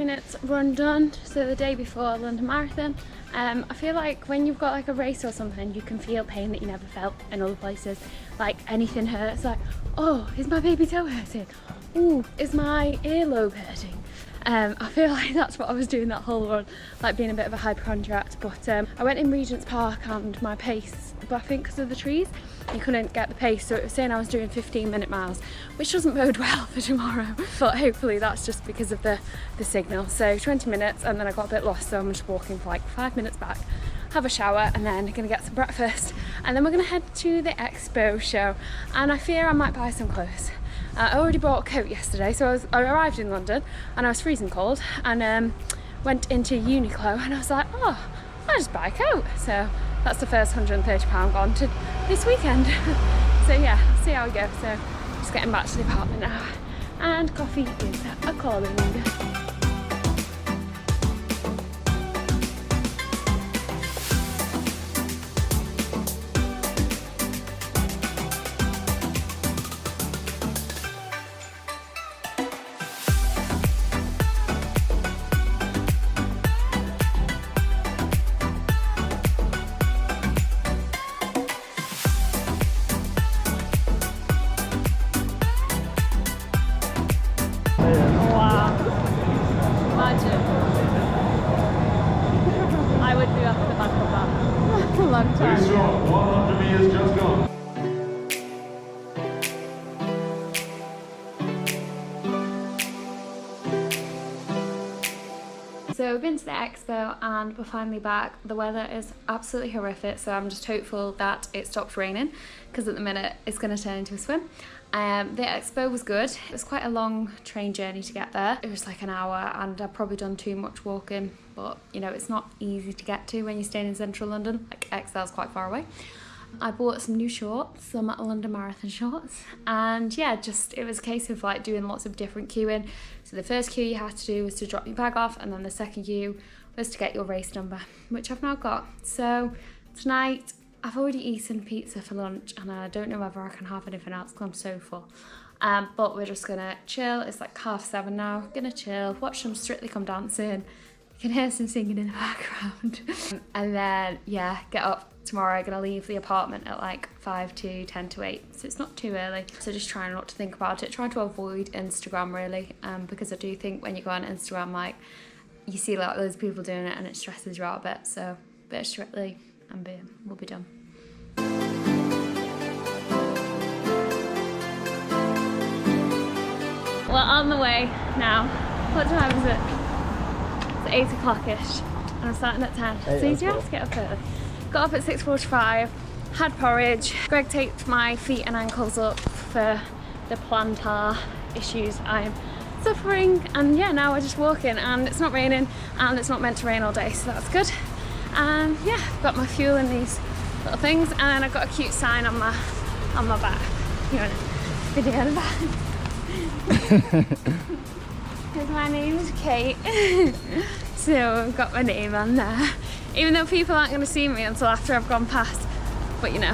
minutes run done, so the day before London Marathon. I feel like when you've got like a race or something, you can feel pain that you never felt in other places. Like anything hurts, like, oh, is my baby toe hurting? Ooh, is my earlobe hurting? I feel like that's what I was doing that whole run, like being a bit of a hypochondriac. But I went in Regent's Park and my pace, but I think because of the trees, you couldn't get the pace, so it was saying I was doing 15-minute miles, which doesn't bode well for tomorrow. But hopefully that's just because of the signal. So 20 minutes, and then I got a bit lost, so I'm just walking for like 5 minutes back, have a shower, and then gonna get some breakfast, and then we're gonna head to the expo show. And I fear I might buy some clothes. I already bought a coat yesterday, so I arrived in London and I was freezing cold, and went into Uniqlo and I was like, oh, I'll just buy a coat. So that's the first £130 gone to this weekend. So yeah, see how we go. So just getting back to the apartment now, and coffee is a calling. I would be off the back of that. A long time. 100 meters just gone. So we've been to the expo and we're finally back. The weather is absolutely horrific, so I'm just hopeful that it stops raining, because at the minute it's going to turn into a swim. The expo was good. It was quite a long train journey to get there. It was like an hour, and I've probably done too much walking, but you know, it's not easy to get to when you're staying in central London. Like Excel's quite far away. I bought some new shorts, some London Marathon shorts, and yeah, just it was a case of like doing lots of different queuing. So the first queue you had to do was to drop your bag off, and then the second queue was to get your race number, which I've now got. So tonight I've already eaten pizza for lunch, and I don't know whether I can have anything else because I'm so full. But we're just gonna chill. It's like 7:30 now. Gonna chill, watch some Strictly Come Dancing. You can hear some singing in the background. And then, yeah, get up tomorrow. Gonna leave the apartment at like 5 to 10 to 8. So it's not too early. So just trying not to think about it. Trying to avoid Instagram really, because I do think when you go on Instagram, like, you see like loads of people doing it and it stresses you out a bit. So a bit of Strictly and boom, we'll be done. We're on the way now. What time is it? It's 8 o'clock-ish, and I'm starting at 10. So you do have to get up early. Got up at 6:45, had porridge. Greg taped my feet and ankles up for the plantar issues I'm suffering, and yeah, now we're just walking, and it's not raining, and it's not meant to rain all day, so that's good. And yeah, I've got my fuel in these little things, and then I've got a cute sign on my back. You want a video of that? Because my name's Kate. So I've got my name on there, even though people aren't going to see me until after I've gone past. But you know,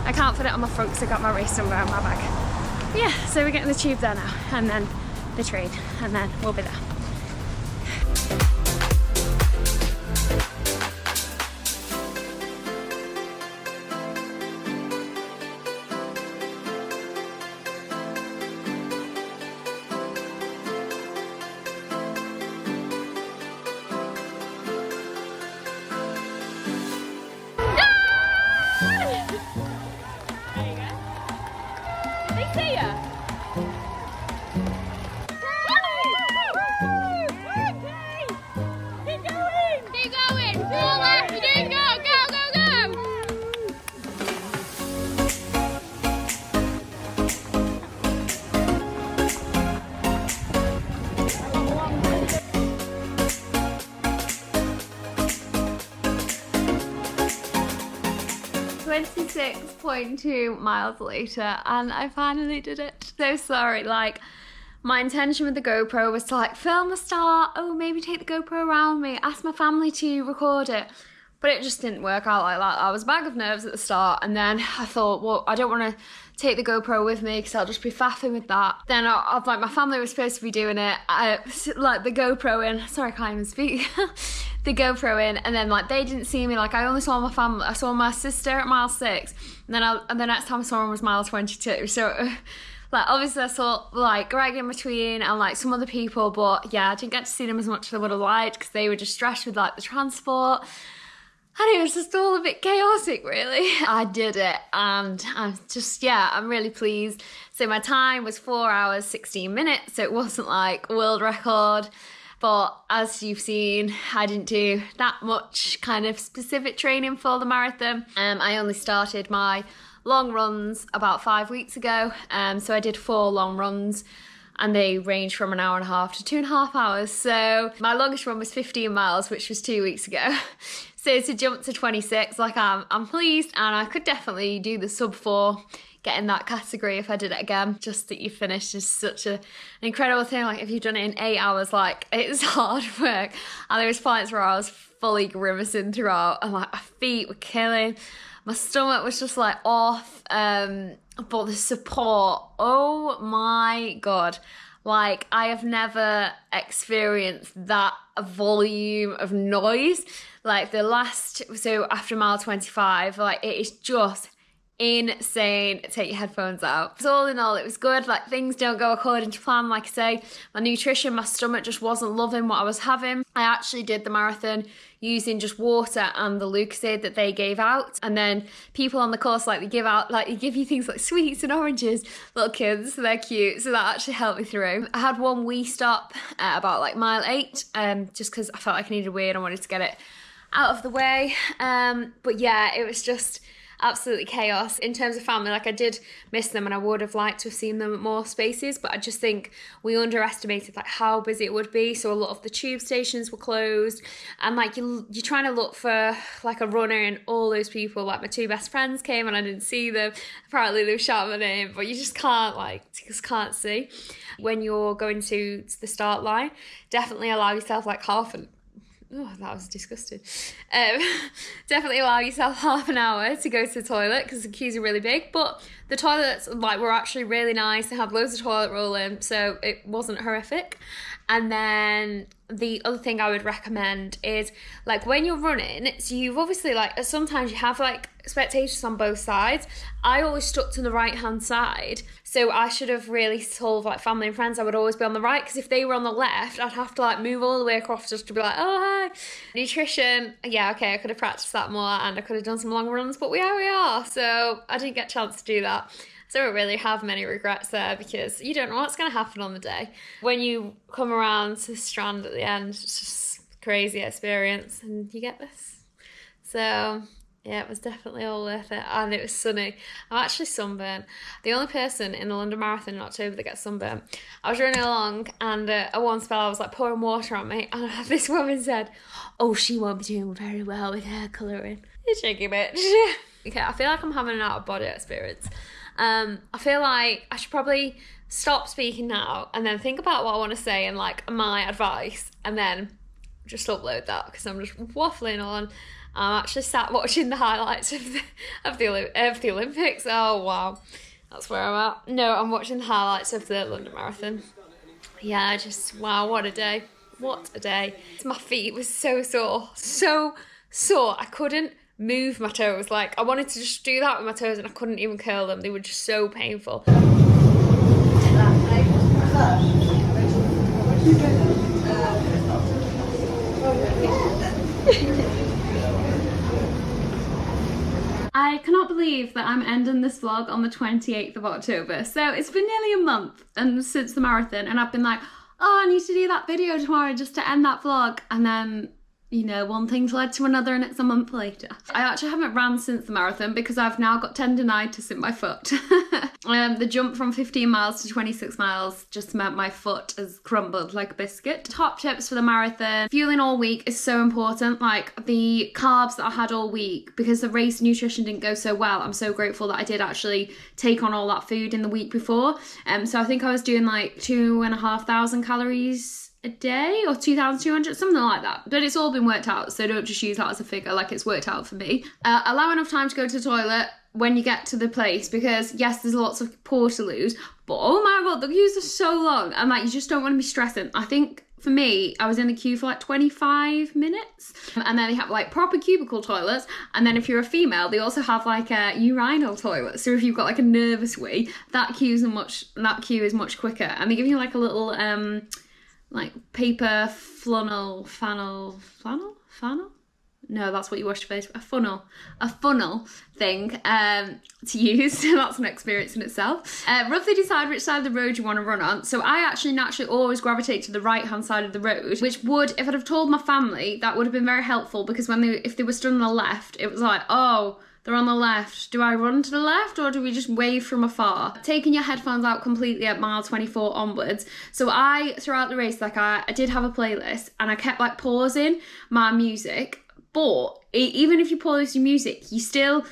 I can't put it on my front because I got my race number on my bag. But yeah, so we're getting the tube there now, and then the train, and then we'll be there. .2 miles later, and I finally did it. So sorry, like, my intention with the GoPro was to like film the start, oh maybe take the GoPro around me, ask my family to record it, But it just didn't work out like that. I was a bag of nerves at the start, and then I thought, well, I don't want to take the GoPro with me because I'll just be faffing with that. Then I like, my family was supposed to be doing it. I like the GoPro in. Sorry, I can't even speak. The GoPro in, and then like they didn't see me. Like I only saw my family. I saw my sister at mile 6, and then the next time I saw her was mile 22. So. Like, obviously I saw, like, Greg in between and, like, some other people, but, yeah, I didn't get to see them as much as I would have liked because they were just stressed with, like, the transport. And it was just all a bit chaotic, really. I did it, and I'm really pleased. So my time was 4 hours, 16 minutes, so it wasn't, like, world record. But as you've seen, I didn't do that much kind of specific training for the marathon. I only started my long runs about 5 weeks ago, so I did 4 long runs and they range from an hour and a half to 2.5 hours. So my longest run was 15 miles, which was 2 weeks ago. So to jump to 26, like I'm pleased, and I could definitely do the sub 4, get in that category if I did it again. Just that you finished is such an incredible thing. Like if you've done it in 8 hours, like it's hard work. And there was points where I was fully grimacing throughout, and like my feet were killing. My stomach was just like off, but the support, oh my God. Like I have never experienced that volume of noise. Like so after mile 25, like it is just insane. Take your headphones out. So all in all, it was good. Like things don't go according to plan. Like I say, my nutrition, my stomach just wasn't loving what I was having. I actually did the marathon using just water and the Lucozade that they gave out. And then people on the course, like they give you things like sweets and oranges, little kids, so they're cute. So that actually helped me through. I had one wee stop at about like mile 8, just because I felt like I needed a wee and I wanted to get it out of the way. But yeah, it was just absolutely chaos. In terms of family, like I did miss them and I would have liked to have seen them at more spaces, but I just think we underestimated like how busy it would be. So a lot of the tube stations were closed, and like you're trying to look for like a runner, and all those people, like my 2 best friends came and I didn't see them. Apparently they were shouting my name, but you just can't see. When you're going to the start line, definitely allow yourself like oh, that was disgusting. Definitely allow yourself half an hour to go to the toilet because the queues are really big, but the toilets like were actually really nice. They had loads of toilet roll in, so it wasn't horrific. And then the other thing I would recommend is like when you're running, so you've obviously like sometimes you have like spectators on both sides. I always stuck to the right hand side, so I should have really told like family and friends I would always be on the right, because if they were on the left I'd have to like move all the way across just to be like, oh hi. Nutrition, yeah, okay, I could have practiced that more and I could have done some long runs, but we are, so I didn't get a chance to do that. So I don't really have many regrets there, because you don't know what's going to happen on the day. When you come around to the strand at the end, it's just a crazy experience, and you get this. So yeah, it was definitely all worth it, and it was sunny. I'm actually sunburnt. The only person in the London Marathon in October that gets sunburnt. I was running along, and at one spell I was like pouring water on me, and this woman said, oh, she won't be doing very well with hair colouring. You're shaking, bitch. Okay, I feel like I'm having an out of body experience. I feel like I should probably stop speaking now and then think about what I want to say and like my advice, and then just upload that, because I'm just waffling on. I'm actually sat watching the highlights of the Olympics. Oh wow, that's where I'm at. No, I'm watching the highlights of the London Marathon. Yeah, just wow, what a day. What a day. My feet were so sore. I couldn't move my toes. Like I wanted to just do that with my toes and I couldn't even curl them. They were just so painful. I cannot believe that I'm ending this vlog on the 28th of October. So it's been nearly a month since the marathon, and I've been like, oh, I need to do that video tomorrow just to end that vlog, and then you know, one thing's led to another and it's a month later. I actually haven't ran since the marathon because I've now got tendonitis in my foot. The jump from 15 miles to 26 miles just meant my foot has crumbled like a biscuit. Top tips for the marathon. Fueling all week is so important. Like the carbs that I had all week, because the race nutrition didn't go so well, I'm so grateful that I did actually take on all that food in the week before. So I think I was doing like 2,500 calories a day or 2,200, something like that. But it's all been worked out, so don't just use that as a figure, like it's worked out for me. Allow enough time to go to the toilet when you get to the place, because yes, there's lots of portaloos, but oh my god, the queues are so long, and like you just don't want to be stressing. I think for me, I was in the queue for like 25 minutes, and then they have like proper cubicle toilets, and then if you're a female, they also have like a urinal toilet. So if you've got like a nervous wee, that queue is much quicker, and they give you like a little like paper funnel. No, that's what you wash your face with. A funnel thing to use. That's an experience in itself. Roughly decide which side of the road you want to run on. So I actually naturally always gravitate to the right-hand side of the road, which would, if I'd have told my family, that would have been very helpful, because if they were stood on the left, it was like, oh, they're on the left. Do I run to the left, or do we just wave from afar? Taking your headphones out completely at mile 24 onwards. So throughout the race, like I did have a playlist, and I kept like pausing my music. But even if you pause your music, you're still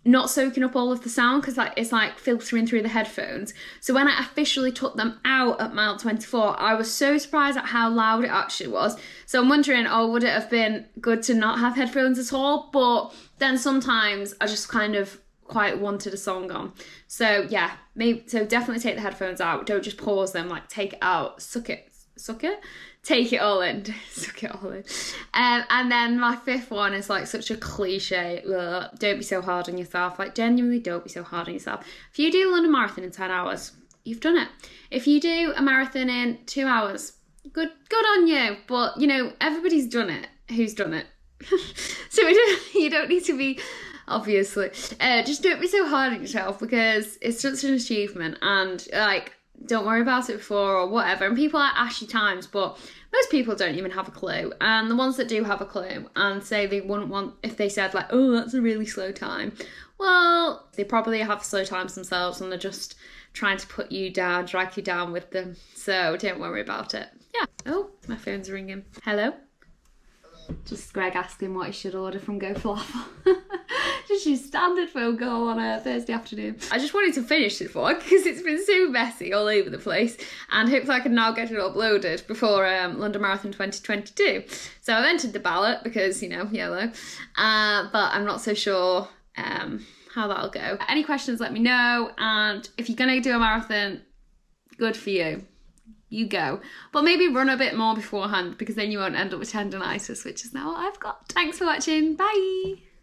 not soaking up all of the sound, because like it's like filtering through the headphones. So when I officially took them out at mile 24, I was so surprised at how loud it actually was. So I'm wondering, would it have been good to not have headphones at all? But then sometimes I just kind of quite wanted a song on. So yeah, so definitely take the headphones out. Don't just pause them, like take it out, suck it. Take it all in. Suck it all in. And then my fifth one is like such a cliche. Ugh, don't be so hard on yourself. Like genuinely don't be so hard on yourself. If you do a London Marathon in 10 hours, you've done it. If you do a marathon in 2 hours, good on you. But you know, everybody's done it who's done it. So you don't need to be, obviously. Just don't be so hard on yourself, because it's such an achievement, and like, don't worry about it before or whatever. And people ask you times, but most people don't even have a clue. And the ones that do have a clue and say they wouldn't want, if they said like, oh, that's a really slow time, well, they probably have slow times themselves, and they're just trying to put you down, drag you down with them. So don't worry about it. Yeah. Oh, my phone's ringing. Hello? Just Greg asking what he should order from Go Falafel. Just your standard phone call on a Thursday afternoon. I just wanted to finish this vlog because it's been so messy all over the place, and hopefully I can now get it uploaded before London Marathon 2022. So I've entered the ballot because, you know, yellow, but I'm not so sure how that'll go. Any questions, let me know, and if you're gonna do a marathon, good for you. You go. But maybe run a bit more beforehand, because then you won't end up with tendonitis, which is now what I've got. Thanks for watching. Bye.